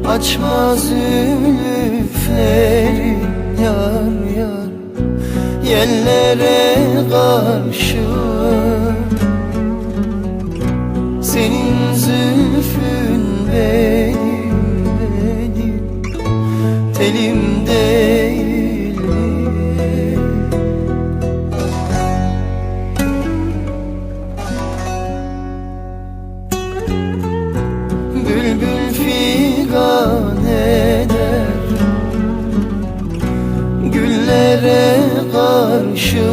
Açmaz zülüflerin yar yar yellere karşı. Senin zülfün benim telim değil mi? Bülbül figan eder güllere karşı.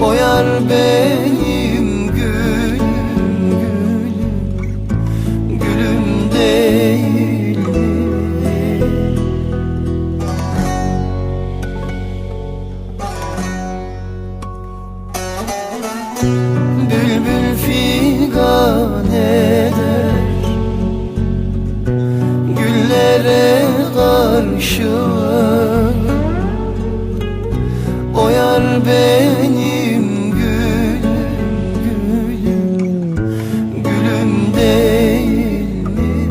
O yar benim gülüm, gülüm, gülüm değil mi? Bülbül figan eder güllere karşı. O yar benim gülüm, gülüm, gülüm değil mi?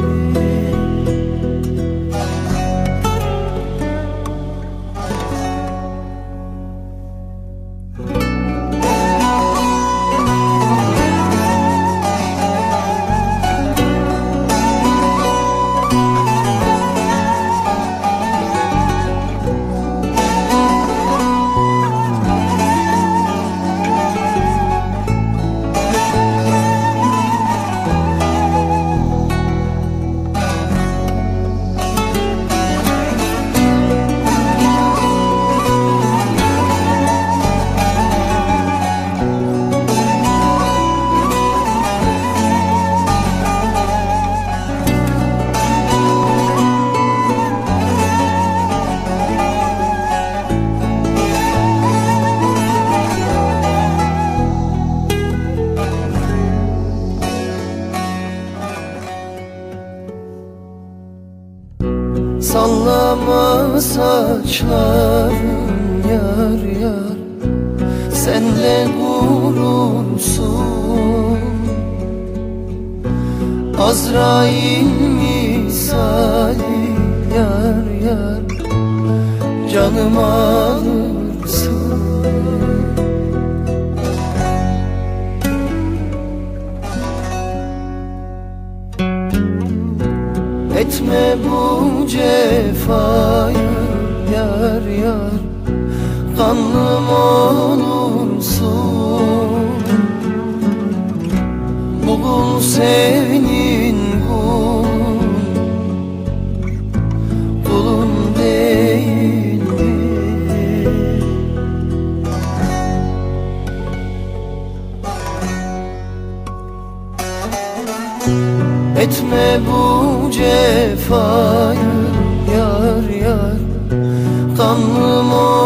Sallama saçların yar yar senle gurursun. Azrail misali yar yar canımı alırsın. Etme bu cefayı yar yar kanlım olursun. Bu kul senin kulun, kulun değil mi? Etme bu cefayı yar yar kanlım olursun.